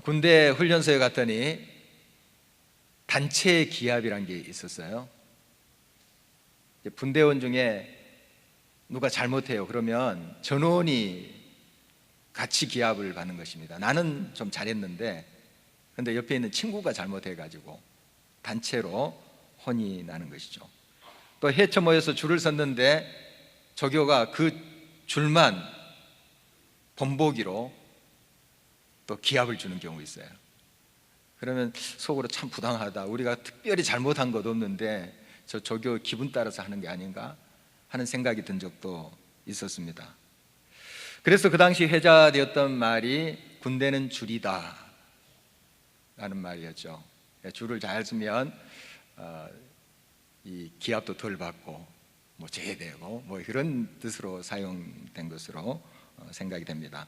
군대 훈련소에 갔더니 단체 기합이란 게 있었어요. 분대원 중에 누가 잘못해요. 그러면 전원이 같이 기합을 받는 것입니다. 나는 좀 잘했는데 근데 옆에 있는 친구가 잘못해가지고 단체로 혼이 나는 것이죠. 또 해쳐 모여서 줄을 섰는데 조교가 그 줄만 본보기로 또 기합을 주는 경우 있어요. 그러면 속으로 참 부당하다, 우리가 특별히 잘못한 것 없는데 저 조교 기분 따라서 하는 게 아닌가 하는 생각이 든 적도 있었습니다. 그래서 그 당시 회자되었던 말이 군대는 줄이다 라는 말이었죠. 줄을 잘 쓰면 이 기합도 덜 받고 뭐 제대고 뭐 이런 뜻으로 사용된 것으로 생각이 됩니다.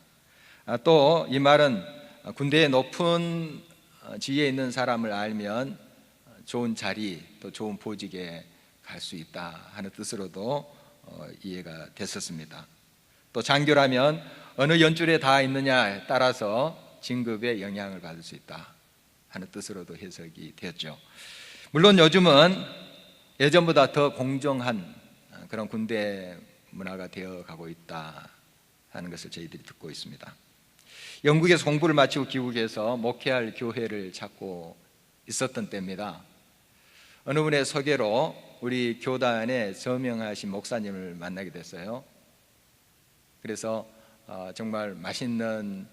또 이 말은 군대의 높은 지위에 있는 사람을 알면 좋은 자리 또 좋은 보직에 갈 수 있다 하는 뜻으로도 이해가 됐었습니다. 또 장교라면 어느 연줄에 다 있느냐에 따라서 진급에 영향을 받을 수 있다 하는 뜻으로도 해석이 되었죠. 물론 요즘은 예전보다 더 공정한 그런 군대 문화가 되어 가고 있다 하는 것을 저희들이 듣고 있습니다. 영국에서 공부를 마치고 귀국해서 목회할 교회를 찾고 있었던 때입니다. 어느 분의 소개로 우리 교단에 저명하신 목사님을 만나게 됐어요. 그래서 정말 맛있는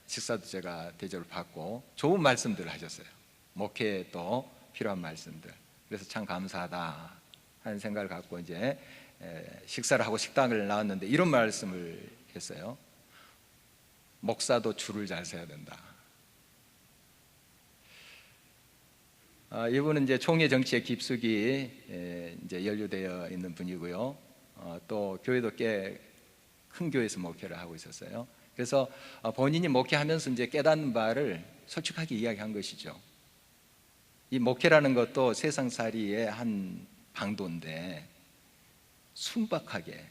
식사도 제가 대접을 받고 좋은 말씀들을 하셨어요. 목회에 또 필요한 말씀들. 그래서 참 감사하다 하는 생각을 갖고 이제 식사를 하고 식당을 나왔는데 이런 말씀을 했어요. 목사도 줄을 잘 서야 된다. 이분은 이제 총회 정치에 깊숙이 이제 연루되어 있는 분이고요. 또 교회도 꽤 큰 교회에서 목회를 하고 있었어요. 그래서 본인이 목회하면서 이제 깨닫는 바를 솔직하게 이야기한 것이죠. 이 목회라는 것도 세상살이의 한 방도인데 순박하게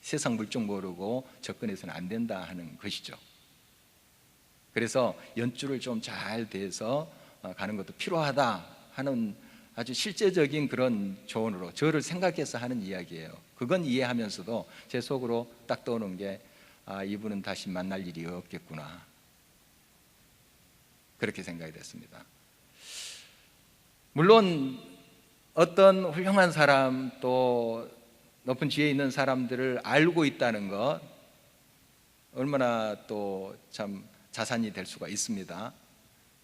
세상 물정 모르고 접근해서는 안 된다 하는 것이죠. 그래서 연줄을 좀 잘 대서 가는 것도 필요하다 하는 아주 실제적인 그런 조언으로 저를 생각해서 하는 이야기예요. 그건 이해하면서도 제 속으로 딱 떠오르는 게 이분은 다시 만날 일이 없겠구나 그렇게 생각이 됐습니다. 물론 어떤 훌륭한 사람 또 높은 지혜에 있는 사람들을 알고 있다는 것 얼마나 또 참 자산이 될 수가 있습니다.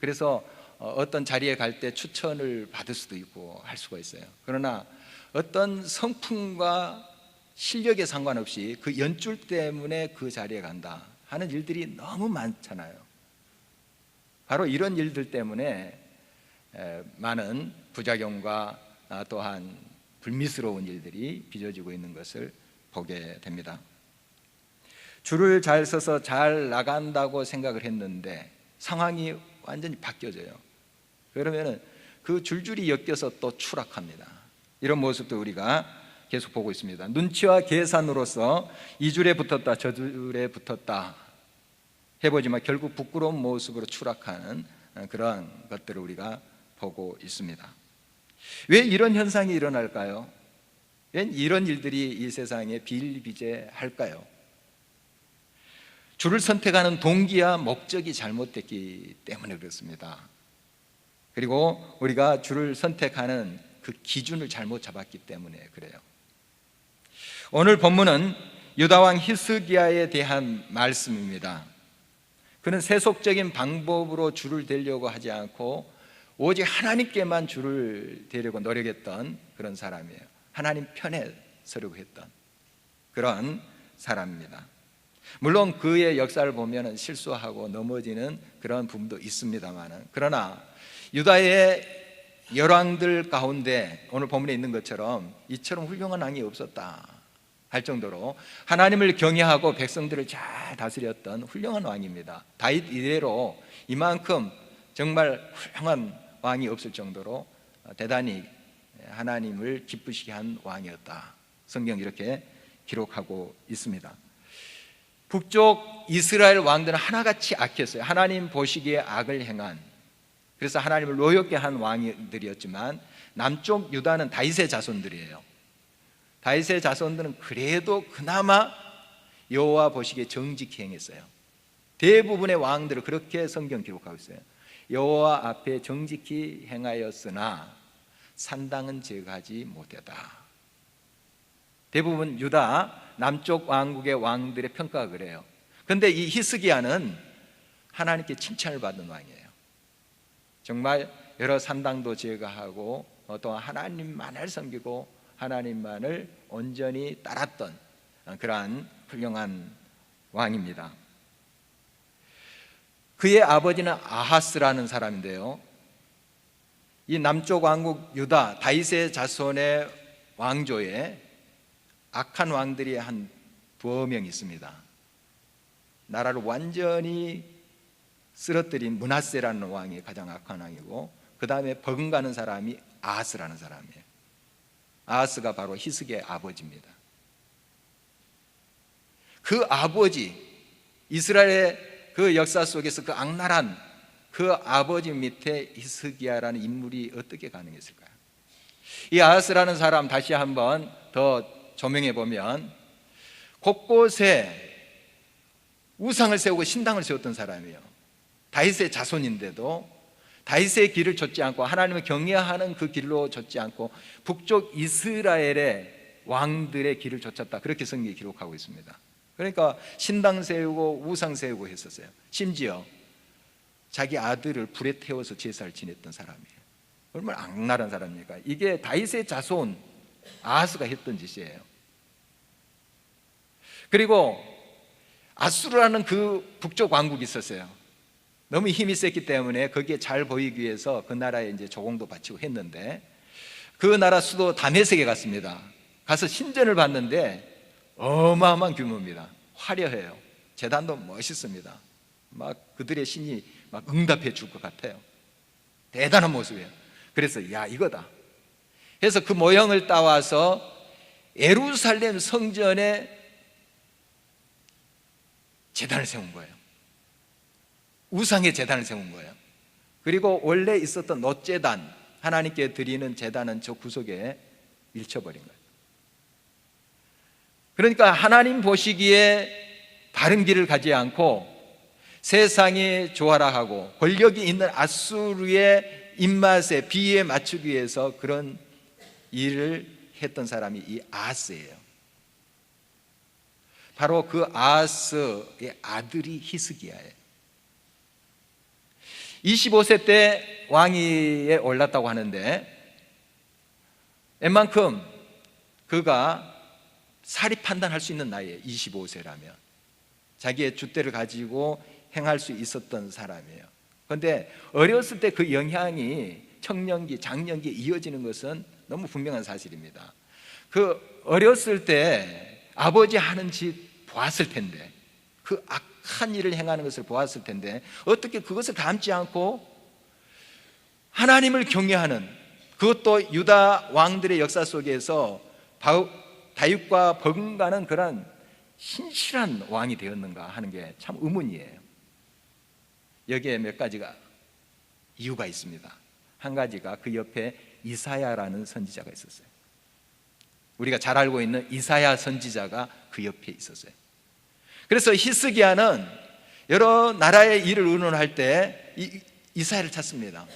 그래서 어떤 자리에 갈 때 추천을 받을 수도 있고 할 수가 있어요. 그러나 어떤 성품과 실력에 상관없이 그 연줄 때문에 그 자리에 간다 하는 일들이 너무 많잖아요. 바로 이런 일들 때문에 많은 부작용과 또한 불미스러운 일들이 빚어지고 있는 것을 보게 됩니다. 줄을 잘 서서 잘 나간다고 생각을 했는데 상황이 완전히 바뀌어져요. 그러면 그 줄줄이 엮여서 또 추락합니다. 이런 모습도 우리가 계속 보고 있습니다. 눈치와 계산으로서 이 줄에 붙었다 저 줄에 붙었다 해보지만 결국 부끄러운 모습으로 추락하는 그런 것들을 우리가 보고 있습니다. 왜 이런 현상이 일어날까요? 왜 이런 일들이 이 세상에 비일비재할까요? 줄을 선택하는 동기와 목적이 잘못됐기 때문에 그렇습니다. 그리고 우리가 줄을 선택하는 그 기준을 잘못 잡았기 때문에 그래요. 오늘 본문은 유다왕 히스기야에 대한 말씀입니다. 그는 세속적인 방법으로 줄을 대려고 하지 않고 오직 하나님께만 줄을 대려고 노력했던 그런 사람이에요. 하나님 편에 서려고 했던 그런 사람입니다. 물론 그의 역사를 보면 실수하고 넘어지는 그런 부분도 있습니다만, 그러나 유다의 열왕들 가운데 오늘 본문에 있는 것처럼 이처럼 훌륭한 왕이 없었다 할 정도로 하나님을 경외하고 백성들을 잘 다스렸던 훌륭한 왕입니다. 다윗 이래로 이만큼 정말 훌륭한 왕이 없을 정도로 대단히 하나님을 기쁘시게 한 왕이었다. 성경 이렇게 기록하고 있습니다. 북쪽 이스라엘 왕들은 하나같이 악했어요. 하나님 보시기에 악을 행한, 그래서 하나님을 노엽게 한 왕들이었지만 남쪽 유다는 다윗의 자손들이에요. 다윗의 자손들은 그래도 그나마 여호와 보시기에 정직히 행했어요. 대부분의 왕들을 그렇게 성경 기록하고 있어요. 여호와 앞에 정직히 행하였으나 산당은 제거하지 못했다. 대부분 유다 남쪽 왕국의 왕들의 평가가 그래요. 그런데 이 히스기야는 하나님께 칭찬을 받은 왕이에요. 정말 여러 산당도 제거하고 또 하나님만을 섬기고 하나님만을 온전히 따랐던 그러한 훌륭한 왕입니다. 그의 아버지는 아하스라는 사람인데요, 이 남쪽 왕국 유다 다윗의 자손의 왕조에 악한 왕들이 한 두어 명 있습니다. 나라를 완전히 쓰러뜨린 므낫세라는 왕이 가장 악한 왕이고, 그 다음에 버금가는 사람이 아하스라는 사람이에요. 아하스가 바로 히스기야의 아버지입니다. 그 아버지, 이스라엘의 그 역사 속에서 그 악랄한 그 아버지 밑에 히스기야라는 인물이 어떻게 가능했을까요? 이 아하스라는 사람 다시 한번 더 조명해 보면 곳곳에 우상을 세우고 신당을 세웠던 사람이에요. 다윗의 자손인데도 다윗의 길을 좇지 않고 하나님을 경외하는 그 길로 좇지 않고 북쪽 이스라엘의 왕들의 길을 좇았다, 그렇게 성경이 기록하고 있습니다. 그러니까 신당 세우고 우상 세우고 했었어요. 심지어 자기 아들을 불에 태워서 제사를 지냈던 사람이에요. 얼마나 악랄한 사람입니까? 이게 다윗의 자손 아하스가 했던 짓이에요. 그리고 아수르라는 그 북쪽 왕국이 있었어요. 너무 힘이 셌기 때문에 거기에 잘 보이기 위해서 그 나라에 이제 조공도 바치고 했는데, 그 나라 수도 다메섹에 갔습니다. 가서 신전을 봤는데 어마어마한 규모입니다. 화려해요. 제단도 멋있습니다. 막 그들의 신이 막 응답해 줄 것 같아요. 대단한 모습이에요. 그래서 야, 이거다 해서 그 모형을 따와서 예루살렘 성전에 제단을 세운 거예요. 우상의 제단을 세운 거예요. 그리고 원래 있었던 놋제단, 하나님께 드리는 제단은 저 구석에 밀쳐버린 거예요. 그러니까 하나님 보시기에 바른 길을 가지 않고 세상이 좋아라 하고 권력이 있는 아수르의 입맛에 비위에 맞추기 위해서 그런 일을 했던 사람이 이 아하스예요. 바로 그 아하스의 아들이 히스기야예요. 25세 때 왕위에 올랐다고 하는데 웬만큼 그가 사리 판단할 수 있는 나이에 25세라면 자기의 줏대를 가지고 행할 수 있었던 사람이에요. 그런데 어렸을 때 그 영향이 청년기, 장년기에 이어지는 것은 너무 분명한 사실입니다. 그 어렸을 때 아버지 하는 짓 보았을 텐데, 그 악한 일을 행하는 것을 보았을 텐데 어떻게 그것을 담지 않고 하나님을 경외하는, 그것도 유다 왕들의 역사 속에서 다윗과 버금가는 그런 신실한 왕이 되었는가 하는 게 참 의문이에요. 여기에 몇 가지가 이유가 있습니다. 한 가지가 그 옆에 이사야라는 선지자가 있었어요. 우리가 잘 알고 있는 이사야 선지자가 그 옆에 있었어요. 그래서 히스기야는 여러 나라의 일을 의논할 때 이사야를 찾습니다.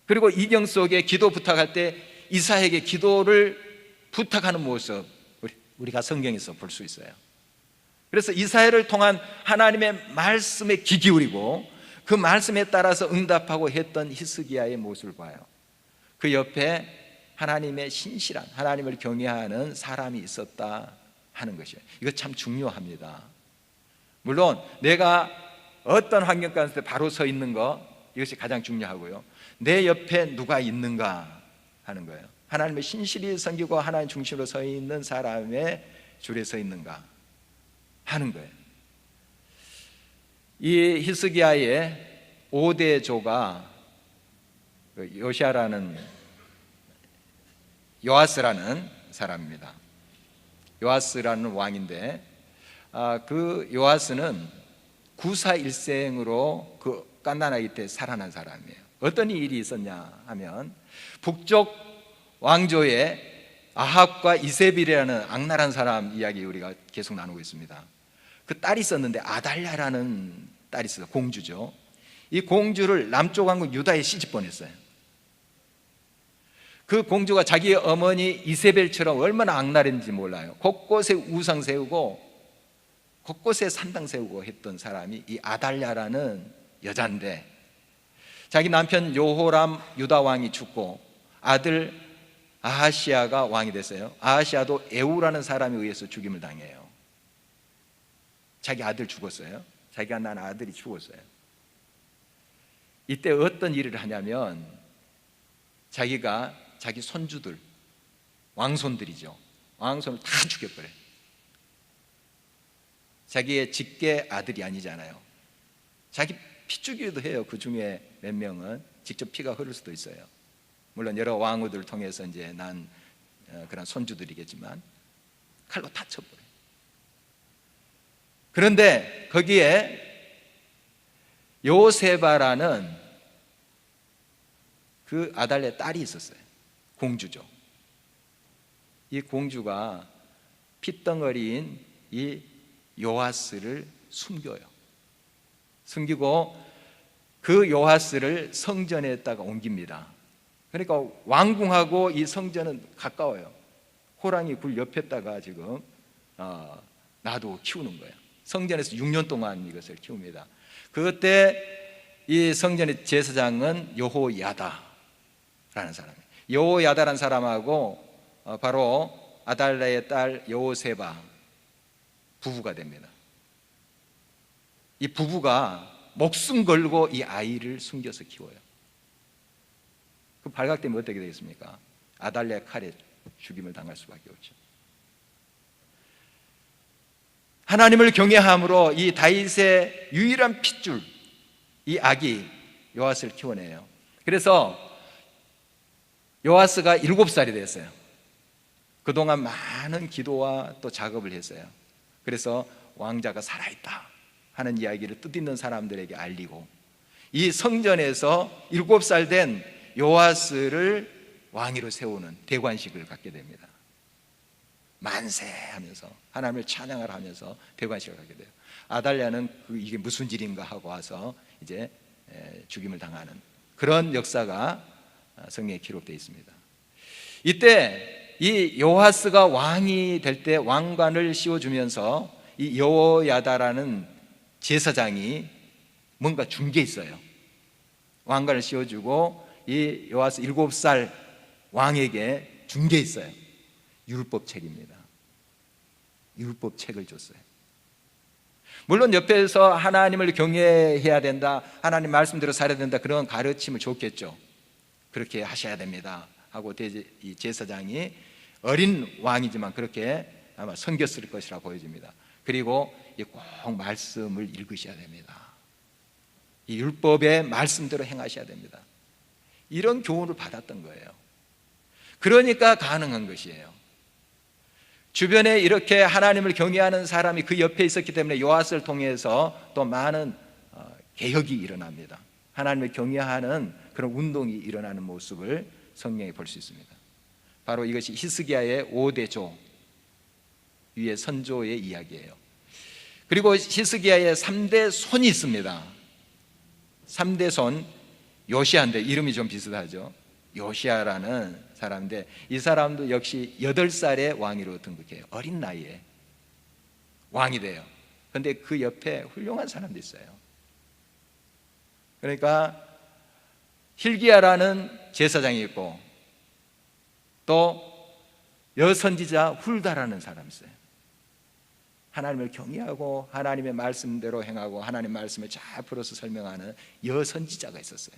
그리고 이경 속에 기도 부탁할 때 이사야에게 기도를 부탁하는 모습 우리가 성경에서 볼 수 있어요. 그래서 이사야를 통한 하나님의 말씀에 귀 기울이고 그 말씀에 따라서 응답하고 했던 히스기야의 모습을 봐요. 그 옆에 하나님의 신실한, 하나님을 경외하는 사람이 있었다 하는 것이에요. 이거 참 중요합니다. 물론 내가 어떤 환경 가운데 바로 서 있는 거, 이것이 가장 중요하고요, 내 옆에 누가 있는가 하는 거예요. 하나님의 신실히 섬기고 하나님 중심으로 서 있는 사람의 줄에 서 있는가 하는 거예요. 이 히스기야의 5대 조가 요아스라는 사람입니다. 요아스라는 왕인데 그 요아스는 구사일생으로 그 깐나나이 때 살아난 사람이에요. 어떤 일이 있었냐 하면 북쪽 왕조의 아합과 이세벨이라는 악랄한 사람 이야기 우리가 계속 나누고 있습니다. 그 딸이 있었는데 아달랴라는 딸이 있어요. 공주죠. 이 공주를 남쪽 왕국 유다에 시집 보냈어요. 그 공주가 자기 어머니 이세벨처럼 얼마나 악랄했는지 몰라요. 곳곳에 우상 세우고 곳곳에 산당 세우고 했던 사람이 이 아달랴라는 여자인데, 자기 남편 요호람 유다 왕이 죽고 아들 아하시아가 왕이 됐어요. 아하시아도 에우라는 사람에 의해서 죽임을 당해요. 자기 아들 죽었어요. 자기가 낳은 아들이 죽었어요. 이때 어떤 일을 하냐면 자기가 자기 손주들, 왕손들이죠, 왕손을 다 죽여버려요. 자기의 직계 아들이 아니잖아요. 자기 피죽이기도 해요. 그 중에 몇 명은 직접 피가 흐를 수도 있어요. 물론 여러 왕후들을 통해서 이제 난 그런 손주들이겠지만 칼로 다 쳐버려요. 그런데 거기에 요세바라는 그 아달랴의 딸이 있었어요. 공주죠. 이 공주가 핏덩어리인 이 요아스를 숨겨요. 숨기고 그 요아스를 성전에다가 옮깁니다. 그러니까 왕궁하고 이 성전은 가까워요. 호랑이 굴 옆에다가 지금 놔두고 키우는 거예요. 성전에서 6년 동안 이것을 키웁니다. 그때 이 성전의 제사장은 여호야다라는 사람이에요. 여호야다라는 사람하고 바로 아달랴의 딸 여호세바 부부가 됩니다. 이 부부가 목숨 걸고 이 아이를 숨겨서 키워요. 그 발각되면 어떻게 되겠습니까? 아달랴의 칼에 죽임을 당할 수밖에 없죠. 하나님을 경외함으로 이 다윗의 유일한 핏줄, 이 아기 요아스를 키워내요. 그래서 요아스가 7살이 됐어요. 그동안 많은 기도와 또 작업을 했어요. 그래서 왕자가 살아있다 하는 이야기를 뜻있는 사람들에게 알리고, 이 성전에서 7살 된 요아스를 왕위로 세우는 대관식을 갖게 됩니다. 만세하면서 하나님을 찬양을 하면서 대관식을 갖게 돼요. 아달랴는 이게 무슨 일인가 하고 와서 이제 죽임을 당하는 그런 역사가 성경에 기록되어 있습니다. 이때 이 요아스가 왕이 될 때 왕관을 씌워주면서 이 여호야다라는 제사장이 뭔가 준 게 있어요. 왕관을 씌워주고 이 요아스 7살 왕에게 준 게 있어요. 율법책입니다. 율법책을 줬어요. 물론 옆에서 하나님을 경외해야 된다, 하나님 말씀대로 살아야 된다, 그런 가르침을 줬겠죠. 그렇게 하셔야 됩니다 하고 이 제사장이 어린 왕이지만 그렇게 아마 섬겼을 것이라 보여집니다. 그리고 꼭 말씀을 읽으셔야 됩니다. 이 율법의 말씀대로 행하셔야 됩니다. 이런 교훈을 받았던 거예요. 그러니까 가능한 것이에요. 주변에 이렇게 하나님을 경외하는 사람이 그 옆에 있었기 때문에 요아스를 통해서 또 많은 개혁이 일어납니다. 하나님을 경외하는 그런 운동이 일어나는 모습을 성경에 볼 수 있습니다. 바로 이것이 히스기야의 5대조 위의 선조의 이야기예요. 그리고 히스기야의 3대 손이 있습니다. 3대 손, 요시야인데 이름이 좀 비슷하죠. 요시야라는 사람인데 이 사람도 역시 8살의 왕위로 등극해요. 어린 나이에 왕이 돼요. 그런데 그 옆에 훌륭한 사람도 있어요. 그러니까 힐기야라는 제사장이 있고 또 여선지자 훌다라는 사람이 있어요. 하나님을 경외하고 하나님의 말씀대로 행하고 하나님 말씀을 잘 풀어서 설명하는 여선지자가 있었어요.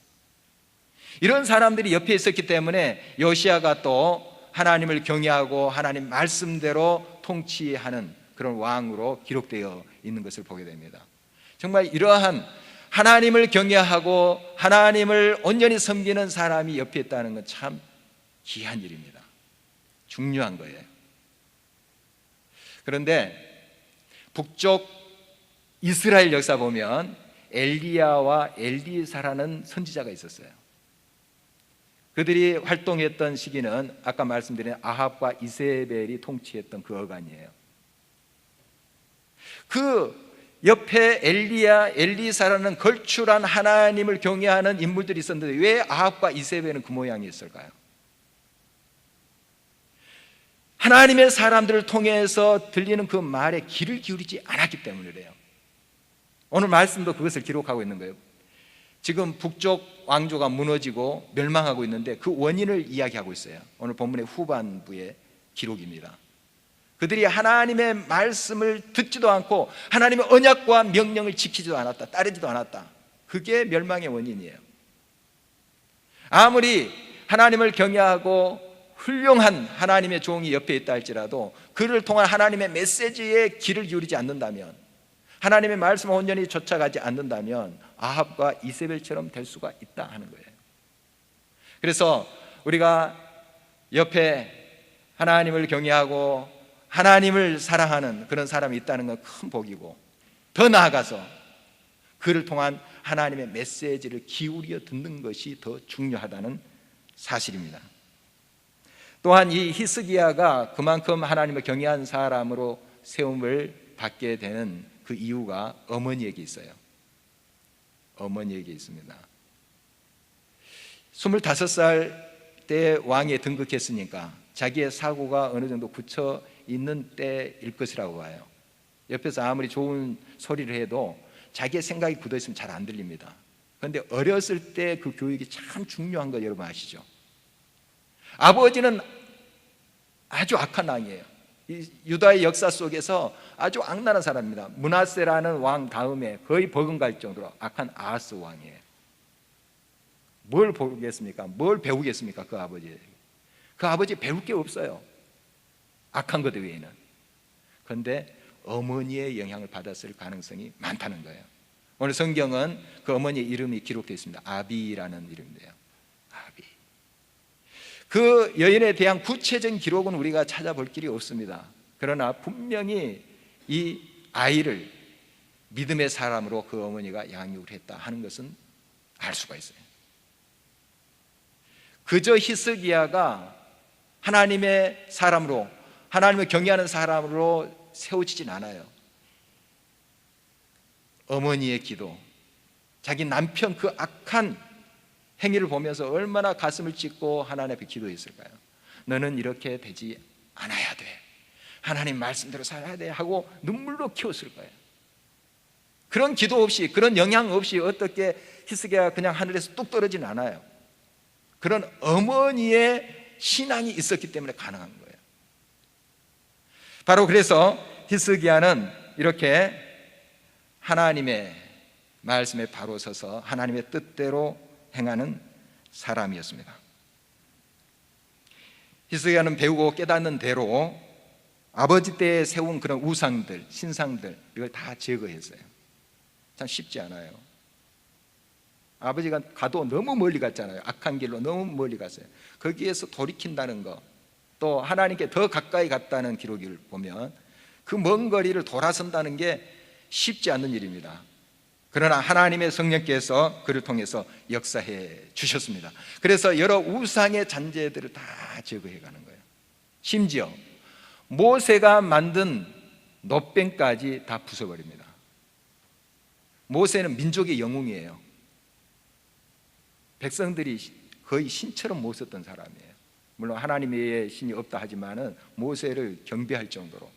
이런 사람들이 옆에 있었기 때문에 요시야가 또 하나님을 경외하고 하나님 말씀대로 통치하는 그런 왕으로 기록되어 있는 것을 보게 됩니다. 정말 이러한 하나님을 경외하고 하나님을 온전히 섬기는 사람이 옆에 있다는 건 참 귀한 일입니다. 중요한 거예요. 그런데 북쪽 이스라엘 역사 보면 엘리야와 엘리사라는 선지자가 있었어요. 그들이 활동했던 시기는 아까 말씀드린 아합과 이세벨이 통치했던 그 어간이에요. 그 옆에 엘리야, 엘리사라는 걸출한 하나님을 경외하는 인물들이 있었는데 왜 아합과 이세벨은 그 모양이었을까요? 하나님의 사람들을 통해서 들리는 그 말에 귀를 기울이지 않았기 때문이래요. 오늘 말씀도 그것을 기록하고 있는 거예요. 지금 북쪽 왕조가 무너지고 멸망하고 있는데 그 원인을 이야기하고 있어요. 오늘 본문의 후반부의 기록입니다. 그들이 하나님의 말씀을 듣지도 않고 하나님의 언약과 명령을 지키지도 않았다, 따르지도 않았다. 그게 멸망의 원인이에요. 아무리 하나님을 경외하고 훌륭한 하나님의 종이 옆에 있다 할지라도 그를 통한 하나님의 메시지에 귀를 기울이지 않는다면, 하나님의 말씀을 온전히 쫓아가지 않는다면 아합과 이세벨처럼 될 수가 있다 하는 거예요. 그래서 우리가 옆에 하나님을 경외하고 하나님을 사랑하는 그런 사람이 있다는 건 큰 복이고, 더 나아가서 그를 통한 하나님의 메시지를 기울여 듣는 것이 더 중요하다는 사실입니다. 또한 이 히스기야가 그만큼 하나님을 경외한 사람으로 세움을 받게 되는 그 이유가 어머니에게 있어요. 어머니에게 있습니다. 25살 때 왕에 등극했으니까 자기의 사고가 어느 정도 굳혀 있는 때일 것이라고 봐요. 옆에서 아무리 좋은 소리를 해도 자기의 생각이 굳어 있으면 잘 안 들립니다. 그런데 어렸을 때 그 교육이 참 중요한 거 여러분 아시죠? 아버지는 아주 악한 왕이에요. 이 유다의 역사 속에서 아주 악랄한 사람입니다. 므낫세라는 왕 다음에 거의 버금갈 정도로 악한 아하스 왕이에요. 뭘 보겠습니까? 뭘 배우겠습니까? 그 아버지에게. 그 아버지 배울 게 없어요. 악한 것 외에는. 그런데 어머니의 영향을 받았을 가능성이 많다는 거예요. 오늘 성경은 그 어머니의 이름이 기록되어 있습니다. 아비라는 이름인데요. 아비. 그 여인에 대한 구체적인 기록은 우리가 찾아볼 길이 없습니다. 그러나 분명히 이 아이를 믿음의 사람으로 그 어머니가 양육을 했다 하는 것은 알 수가 있어요. 그저 히스기야가 하나님의 사람으로, 하나님을 경외하는 사람으로 세워지진 않아요. 어머니의 기도, 자기 남편 그 악한 행위를 보면서 얼마나 가슴을 찢고 하나님 앞에 기도했을까요? 너는 이렇게 되지 않아야 돼, 하나님 말씀대로 살아야 돼 하고 눈물로 키웠을 거예요. 그런 기도 없이, 그런 영향 없이 어떻게 히스기야가 그냥 하늘에서 뚝 떨어지진 않아요. 그런 어머니의 신앙이 있었기 때문에 가능한 거예요. 바로 그래서 히스기야는 이렇게 하나님의 말씀에 바로 서서 하나님의 뜻대로 행하는 사람이었습니다. 히스기야는 배우고 깨닫는 대로 아버지 때에 세운 그런 우상들, 신상들, 이걸 다 제거했어요. 참 쉽지 않아요. 아버지가 가도 너무 멀리 갔잖아요. 악한 길로 너무 멀리 갔어요. 거기에서 돌이킨다는 거, 또 하나님께 더 가까이 갔다는 기록을 보면 그 먼 거리를 돌아선다는 게 쉽지 않는 일입니다. 그러나 하나님의 성령께서 그를 통해서 역사해 주셨습니다. 그래서 여러 우상의 잔재들을 다 제거해 가는 거예요. 심지어 모세가 만든 놋뱀까지 다 부숴버립니다. 모세는 민족의 영웅이에요. 백성들이 거의 신처럼 모셨던 사람이에요. 물론 하나님의 신이 없다 하지만은 모세를 경배할 정도로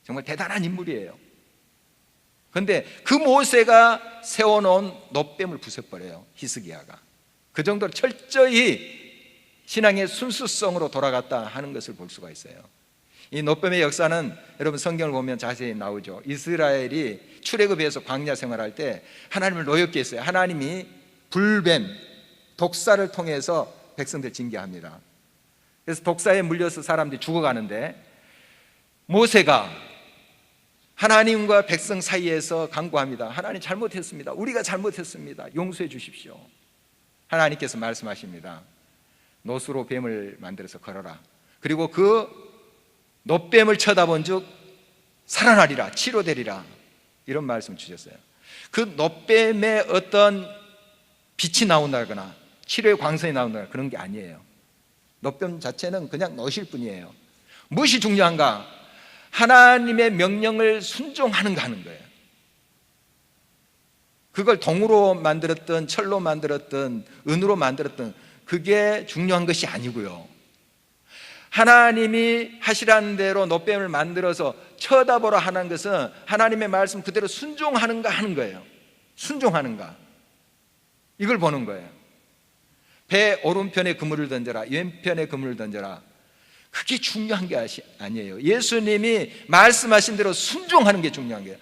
정말 대단한 인물이에요. 그런데 그 모세가 세워놓은 놋뱀을 부숴버려요, 히스기야가. 그 정도로 철저히 신앙의 순수성으로 돌아갔다 하는 것을 볼 수가 있어요. 이 놋뱀의 역사는 여러분 성경을 보면 자세히 나오죠. 이스라엘이 출애굽에서 광야 생활할 때 하나님을 노엽게 했어요. 하나님이 불뱀, 독사를 통해서 백성들 징계합니다. 그래서 독사에 물려서 사람들이 죽어가는데 모세가 하나님과 백성 사이에서 간구합니다. 하나님 잘못했습니다. 우리가 잘못했습니다. 용서해 주십시오. 하나님께서 말씀하십니다. 놋으로 뱀을 만들어서 걸어라. 그리고 그 놋뱀을 쳐다본 즉 살아나리라, 치료되리라, 이런 말씀 주셨어요. 그 놋뱀의 어떤 빛이 나온다거나 치료의 광선이 나온다거나 그런 게 아니에요. 놋뱀 자체는 그냥 놋일 뿐이에요. 무엇이 중요한가? 하나님의 명령을 순종하는가 하는 거예요. 그걸 동으로 만들었든 철로 만들었든 은으로 만들었든 그게 중요한 것이 아니고요, 하나님이 하시라는 대로 놋뱀을 만들어서 쳐다보라 하는 것은 하나님의 말씀 그대로 순종하는가 하는 거예요. 순종하는가, 이걸 보는 거예요. 배 오른편에 그물을 던져라, 왼편에 그물을 던져라, 그게 중요한 게 아니에요. 예수님이 말씀하신 대로 순종하는 게 중요한 거예요.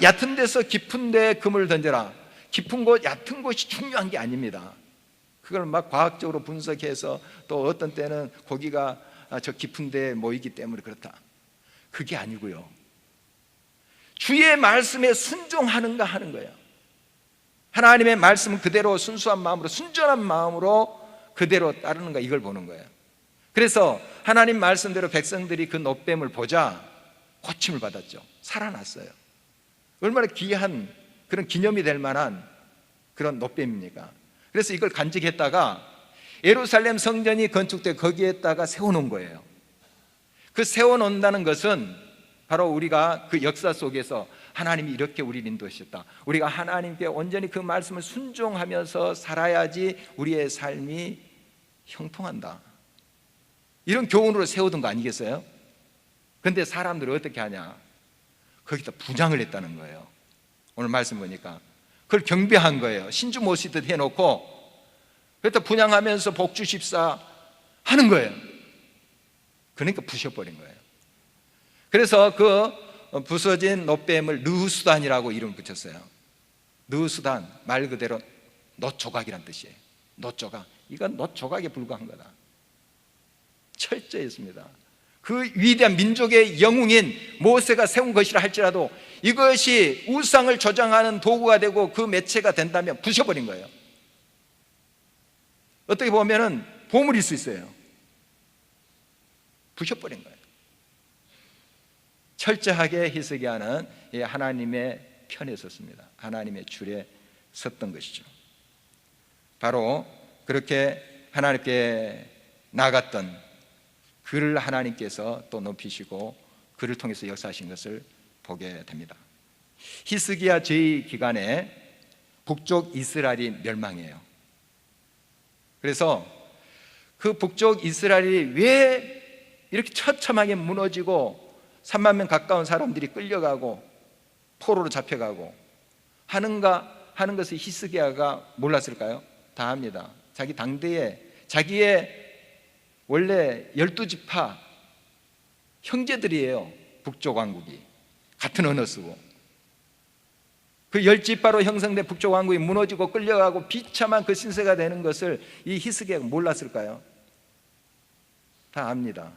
얕은 데서 깊은 데 그물을 던져라, 깊은 곳, 얕은 곳이 중요한 게 아닙니다. 그걸 막 과학적으로 분석해서 또 어떤 때는 고기가 저 깊은 데 모이기 때문에 그렇다, 그게 아니고요, 주의 말씀에 순종하는가 하는 거예요. 하나님의 말씀은 그대로 순수한 마음으로, 순전한 마음으로 그대로 따르는가, 이걸 보는 거예요. 그래서 하나님 말씀대로 백성들이 그 놋뱀을 보자 고침을 받았죠. 살아났어요. 얼마나 귀한 그런 기념이 될 만한 그런 놋뱀입니까? 그래서 이걸 간직했다가 예루살렘 성전이 건축돼 거기에다가 세워놓은 거예요. 그 세워놓는다는 것은 바로 우리가 그 역사 속에서 하나님이 이렇게 우리를 인도하셨다, 우리가 하나님께 온전히 그 말씀을 순종하면서 살아야지 우리의 삶이 형통한다, 이런 교훈으로 세우던 거 아니겠어요? 그런데 사람들이 어떻게 하냐, 거기다 분향을 했다는 거예요. 오늘 말씀 보니까 그걸 경배한 거예요. 신주 모시듯 해놓고 그래서 분향하면서 복 주십사 하는 거예요. 그러니까 부셔버린 거예요. 그래서 그 부서진 놋뱀을 르후수단이라고 이름을 붙였어요. 르후수단, 말 그대로 놋조각이란 뜻이에요. 놋조각, 이건 놋조각에 불과한 거다. 철저했습니다. 그 위대한 민족의 영웅인 모세가 세운 것이라 할지라도 이것이 우상을 조장하는 도구가 되고 그 매체가 된다면 부셔버린 거예요. 어떻게 보면은 보물일 수 있어요. 부셔버린 거예요. 철저하게 히스기야는 하나님의 편에 섰습니다. 하나님의 줄에 섰던 것이죠. 바로 그렇게 하나님께 나갔던 그를 하나님께서 또 높이시고 그를 통해서 역사하신 것을 보게 됩니다. 히스기야 제위 기간에 북쪽 이스라엘이 멸망해요. 그래서 그 북쪽 이스라엘이 왜 이렇게 처참하게 무너지고 3만 명 가까운 사람들이 끌려가고 포로로 잡혀가고 하는가 하는 것을 히스기야가 몰랐을까요? 다 압니다. 자기 당대에 자기의 원래 12지파 형제들이에요. 북쪽 왕국이 같은 언어 쓰고 그 10지파로 형성된 북쪽 왕국이 무너지고 끌려가고 비참한 그 신세가 되는 것을 이 히스기야가 몰랐을까요? 다 압니다.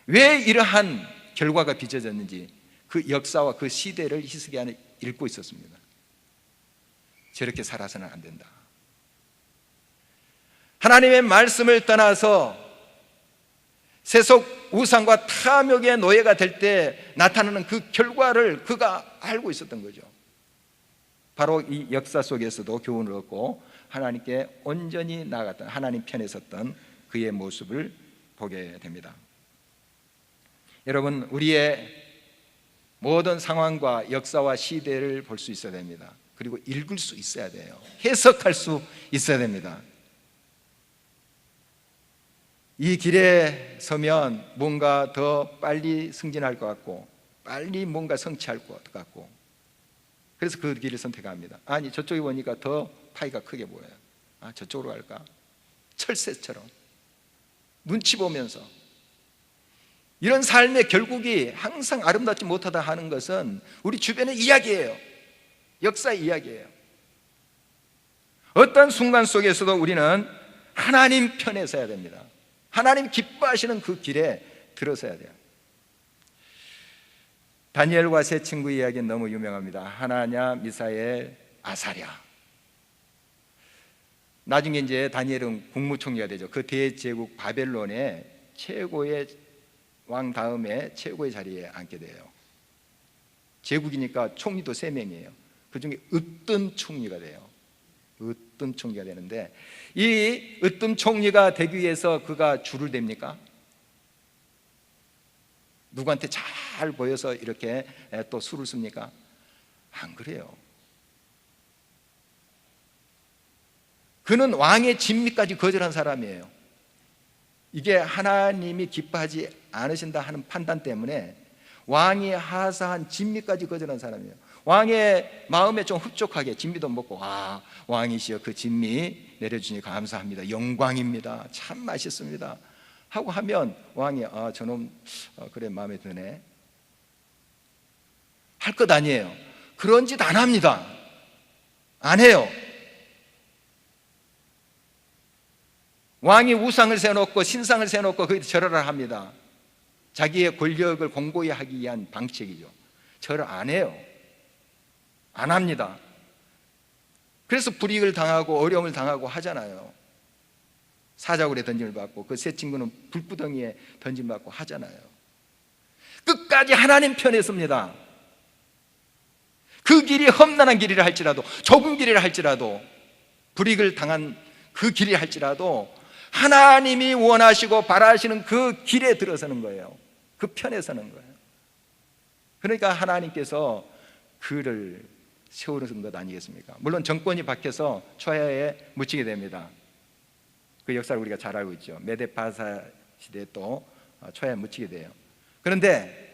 왜 이러한 결과가 빚어졌는지 그 역사와 그 시대를 히스기야는 읽고 있었습니다. 저렇게 살아서는 안 된다. 하나님의 말씀을 떠나서 세속 우상과 탐욕의 노예가 될 때 나타나는 그 결과를 그가 알고 있었던 거죠. 바로 이 역사 속에서도 교훈을 얻고 하나님께 온전히 나아갔던, 하나님 편에 섰던 그의 모습을 보게 됩니다. 여러분, 우리의 모든 상황과 역사와 시대를 볼 수 있어야 됩니다. 그리고 읽을 수 있어야 돼요. 해석할 수 있어야 됩니다. 이 길에 서면 뭔가 더 빨리 승진할 것 같고 빨리 뭔가 성취할 것 같고 그래서 그 길을 선택합니다. 아니, 저쪽에 보니까 더 파이가 크게 보여요. 아, 저쪽으로 갈까? 철새처럼 눈치 보면서 이런 삶의 결국이 항상 아름답지 못하다 하는 것은 우리 주변의 이야기예요. 역사 이야기예요. 어떤 순간 속에서도 우리는 하나님 편에 서야 됩니다. 하나님 기뻐하시는 그 길에 들어서야 돼요. 다니엘과 세 친구 이야기는 너무 유명합니다. 하나냐, 미사엘, 아사랴. 나중에 이제 다니엘은 국무총리가 되죠. 그 대제국 바벨론의 최고의 왕 다음에 최고의 자리에 앉게 돼요. 제국이니까 총리도 3명이에요. 그 중에 으뜸 총리가 돼요. 으뜸 총리가 되는데, 이 으뜸 총리가 되기 위해서 그가 줄을 댑니까? 누구한테 잘 보여서 이렇게 또 술을 씁니까? 안 그래요. 그는 왕의 진미까지 거절한 사람이에요. 이게 하나님이 기뻐하지 않으신다 하는 판단 때문에 왕이 하사한 진미까지 거절한 사람이에요. 왕의 마음에 좀 흡족하게 진미도 먹고, 아, 왕이시여 그 진미 내려주니 감사합니다, 영광입니다, 참 맛있습니다 하고 하면 왕이 아, 저놈 그래 마음에 드네 할 것 아니에요. 그런 짓 안 합니다. 안 해요. 왕이 우상을 세워놓고 신상을 세워놓고 거기다 절하라 합니다. 자기의 권력을 공고히 하기 위한 방책이죠. 절을 안 해요. 안 합니다. 그래서 불이익을 당하고 어려움을 당하고 하잖아요. 사자굴에 던짐을 받고 그 세 친구는 불구덩이에 던짐을 받고 하잖아요. 끝까지 하나님 편에 섭니다. 그 길이 험난한 길이라 할지라도, 좁은 길이라 할지라도, 불이익을 당한 그 길이라 할지라도 하나님이 원하시고 바라시는 그 길에 들어서는 거예요. 그 편에 서는 거예요. 그러니까 하나님께서 그를 세우는 것 아니겠습니까? 물론 정권이 바뀌어서 초하에 묻히게 됩니다. 그 역사를 우리가 잘 알고 있죠. 메데파사 시대에 또 초하에 묻히게 돼요. 그런데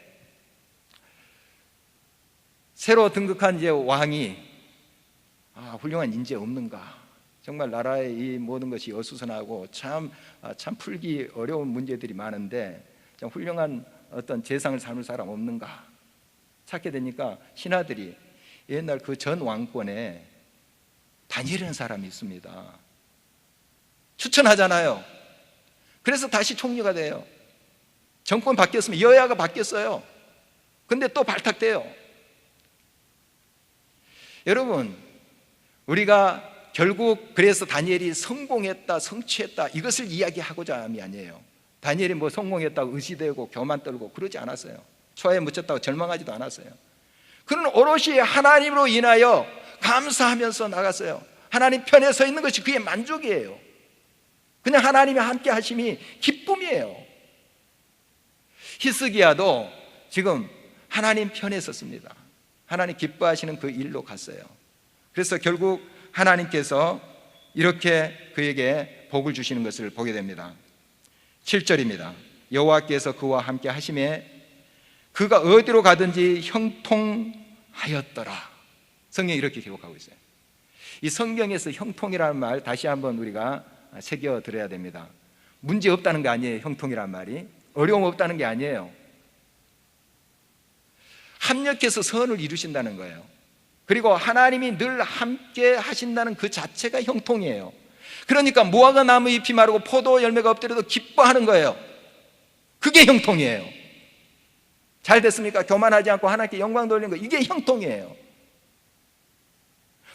새로 등극한 이제 왕이 훌륭한 인재 없는가? 정말 나라의 이 모든 것이 어수선하고 참 풀기 어려운 문제들이 많은데 좀 훌륭한 어떤 재상을 삼을 사람 없는가 찾게 되니까 신하들이 옛날 그 전 왕권에 다니엘이라는 사람이 있습니다. 추천하잖아요. 그래서 다시 총리가 돼요. 정권 바뀌었으면 여야가 바뀌었어요. 근데 또 발탁돼요. 여러분, 우리가 결국 그래서 다니엘이 성공했다, 성취했다 이것을 이야기하고자 함이 아니에요. 다니엘이 뭐 성공했다고 의시되고 교만 떨고 그러지 않았어요. 초하에 묻혔다고 절망하지도 않았어요. 그는 오롯이 하나님으로 인하여 감사하면서 나갔어요. 하나님 편에 서 있는 것이 그의 만족이에요. 그냥 하나님이 함께 하심이 기쁨이에요. 히스기야도 지금 하나님 편에 섰습니다. 하나님 기뻐하시는 그 일로 갔어요. 그래서 결국 하나님께서 이렇게 그에게 복을 주시는 것을 보게 됩니다. 7절입니다. 여호와께서 그와 함께 하심에 그가 어디로 가든지 형통하였더라. 성경이 이렇게 기록하고 있어요. 이 성경에서 형통이라는 말 다시 한번 우리가 새겨들어야 됩니다. 문제 없다는 게 아니에요. 형통이라는 말이 어려움 없다는 게 아니에요. 합력해서 선을 이루신다는 거예요. 그리고 하나님이 늘 함께 하신다는 그 자체가 형통이에요. 그러니까 무화과 나무 잎이 마르고 포도 열매가 없더라도 기뻐하는 거예요. 그게 형통이에요. 잘 됐습니까? 교만하지 않고 하나님께 영광 돌리는 거, 이게 형통이에요.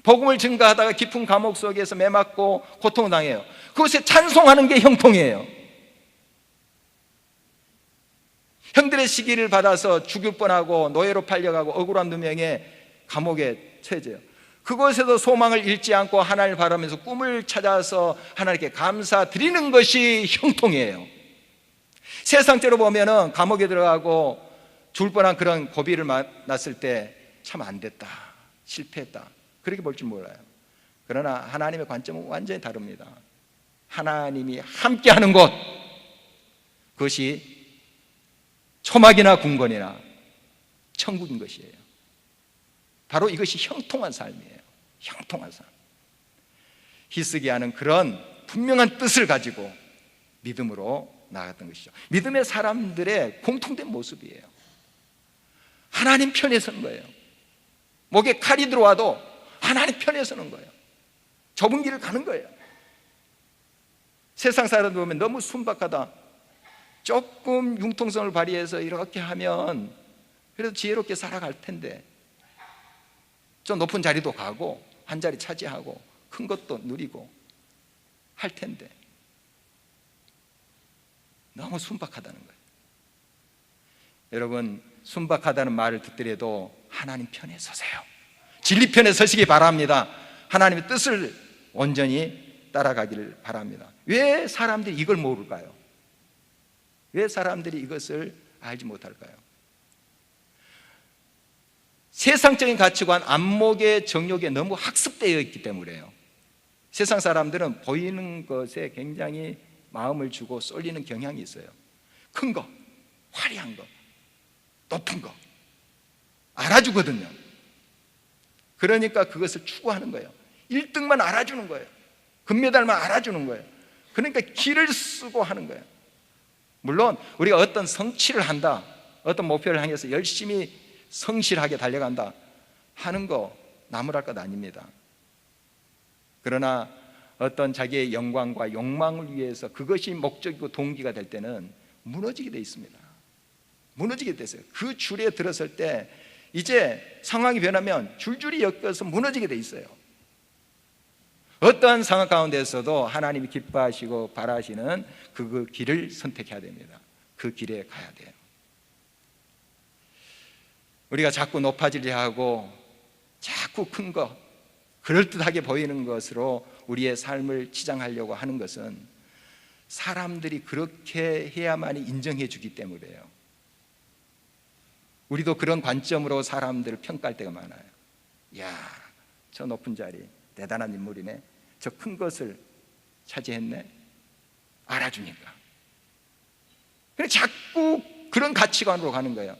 복음을 증거하다가 깊은 감옥 속에서 매맞고 고통당해요. 그것에 찬송하는 게 형통이에요. 형들의 시기를 받아서 죽을 뻔하고 노예로 팔려가고 억울한 누명에 감옥에 처해져요. 그곳에도 소망을 잃지 않고 하나님을 바라면서 꿈을 찾아서 하나님께 감사드리는 것이 형통이에요. 세상적으로 보면은 감옥에 들어가고 죽을 뻔한 그런 고비를 만났을 때 참 안 됐다, 실패했다, 그렇게 볼 줄 몰라요. 그러나 하나님의 관점은 완전히 다릅니다. 하나님이 함께하는 곳, 그것이 초막이나 궁궐이나 천국인 것이에요. 바로 이것이 형통한 삶이에요. 형통한 삶. 히스기야는 그런 분명한 뜻을 가지고 믿음으로 나갔던 것이죠. 믿음의 사람들의 공통된 모습이에요. 하나님 편에 서는 거예요. 목에 칼이 들어와도 하나님 편에 서는 거예요. 좁은 길을 가는 거예요. 세상 사람들 보면 너무 순박하다, 조금 융통성을 발휘해서 이렇게 하면 그래도 지혜롭게 살아갈 텐데, 좀 높은 자리도 가고 한 자리 차지하고 큰 것도 누리고 할 텐데 너무 순박하다는 거예요. 여러분, 순박하다는 말을 듣더라도 하나님 편에 서세요. 진리 편에 서시기 바랍니다. 하나님의 뜻을 온전히 따라가기를 바랍니다. 왜 사람들이 이걸 모를까요? 왜 사람들이 이것을 알지 못할까요? 세상적인 가치관, 안목의 정욕에 너무 학습되어 있기 때문에요. 세상 사람들은 보이는 것에 굉장히 마음을 주고 쏠리는 경향이 있어요. 큰 거, 화려한 거, 높은 거 알아주거든요. 그러니까 그것을 추구하는 거예요. 1등만 알아주는 거예요. 금메달만 알아주는 거예요. 그러니까 기를 쓰고 하는 거예요. 물론 우리가 어떤 성취를 한다, 어떤 목표를 향해서 열심히 성실하게 달려간다 하는 거 나무랄 것 아닙니다. 그러나 어떤 자기의 영광과 욕망을 위해서 그것이 목적이고 동기가 될 때는 무너지게 돼 있습니다. 무너지게 됐어요. 그 줄에 들었을 때 이제 상황이 변하면 줄줄이 엮여서 무너지게 돼 있어요. 어떠한 상황 가운데서도 하나님이 기뻐하시고 바라시는 그 길을 선택해야 됩니다. 그 길에 가야 돼요. 우리가 자꾸 높아지려 하고 자꾸 큰 거, 그럴듯하게 보이는 것으로 우리의 삶을 치장하려고 하는 것은 사람들이 그렇게 해야만이 인정해 주기 때문이에요. 우리도 그런 관점으로 사람들을 평가할 때가 많아요. 야, 저 높은 자리 대단한 인물이네. 저 큰 것을 차지했네. 알아주니까. 그래서 자꾸 그런 가치관으로 가는 거예요.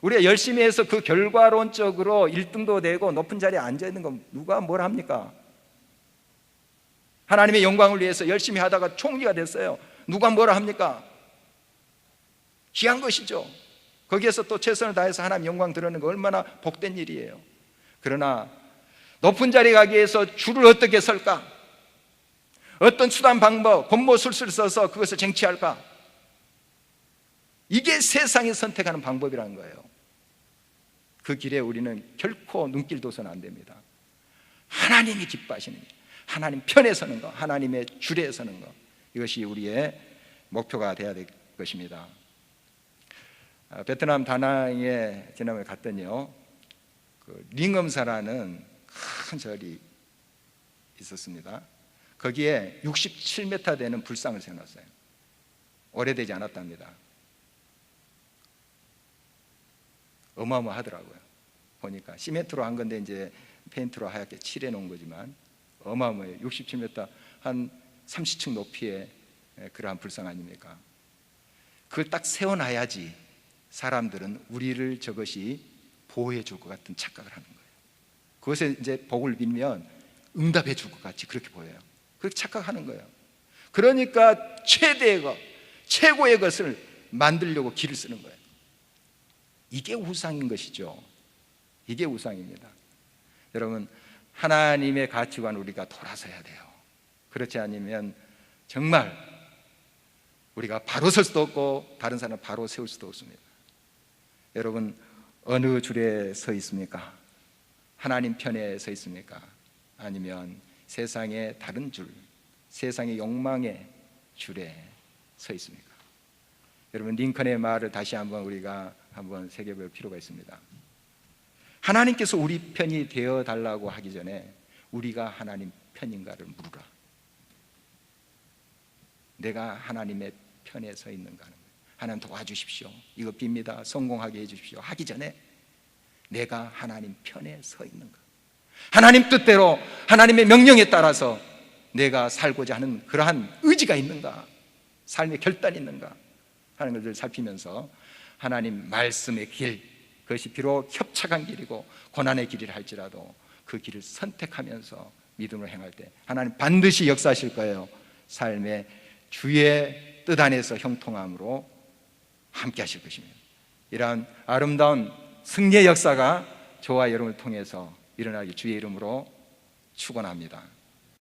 우리가 열심히 해서 그 결과론적으로 1등도 되고 높은 자리에 앉아있는 건 누가 뭘 합니까? 하나님의 영광을 위해서 열심히 하다가 총리가 됐어요. 누가 뭐라 합니까? 귀한 것이죠. 거기에서 또 최선을 다해서 하나님 영광 드러내는 거 얼마나 복된 일이에요. 그러나 높은 자리에 가기 위해서 줄을 어떻게 설까? 어떤 수단 방법, 권모술수를 써서 그것을 쟁취할까? 이게 세상이 선택하는 방법이라는 거예요. 그 길에 우리는 결코 눈길 둬서는 안 됩니다. 하나님이 기뻐하시는 일, 하나님 편에 서는 것, 하나님의 줄에 서는 것, 이것이 우리의 목표가 되어야 될 것입니다. 베트남 다낭에 지난번에 갔더니요, 그 링엄사라는 큰 절이 있었습니다. 거기에 67m 되는 불상을 세워놨어요. 오래되지 않았답니다. 어마어마하더라고요. 보니까 시멘트로 한 건데 이제 페인트로 하얗게 칠해 놓은 거지만 어마어마해요. 67m, 한 30층 높이의 그러한 불상 아닙니까? 그걸 딱 세워놔야지 사람들은 우리를 저것이 보호해 줄 것 같은 착각을 하는 거예요. 그것에 이제 복을 빌면 응답해 줄 것 같이 그렇게 보여요. 그렇게 착각하는 거예요. 그러니까 최대의 것, 최고의 것을 만들려고 길을 쓰는 거예요. 이게 우상인 것이죠. 이게 우상입니다. 여러분, 하나님의 가치관 우리가 돌아서야 돼요. 그렇지 않으면 정말 우리가 바로 설 수도 없고 다른 사람을 바로 세울 수도 없습니다. 여러분, 어느 줄에 서 있습니까? 하나님 편에 서 있습니까? 아니면 세상의 다른 줄, 세상의 욕망의 줄에 서 있습니까? 여러분, 링컨의 말을 다시 한번 우리가 한번 새겨볼 필요가 있습니다. 하나님께서 우리 편이 되어 달라고 하기 전에 우리가 하나님 편인가를 물으라. 내가 하나님의 편에 서 있는가 하는 거예요. 하나님 도와주십시오, 이거 빕니다, 성공하게 해주십시오 하기 전에 내가 하나님 편에 서 있는가, 하나님 뜻대로 하나님의 명령에 따라서 내가 살고자 하는 그러한 의지가 있는가, 삶의 결단이 있는가 하는 것을 살피면서 하나님 말씀의 길, 그것이 비록 협착한 길이고 고난의 길이라 할지라도 그 길을 선택하면서 믿음으로 행할 때 하나님 반드시 역사하실 거예요. 삶의 주의 뜻 안에서 형통함으로 함께 하실 것입니다. 이러한 아름다운 승리의 역사가 저와 여러분을 통해서 일어나기 주의 이름으로 축원합니다.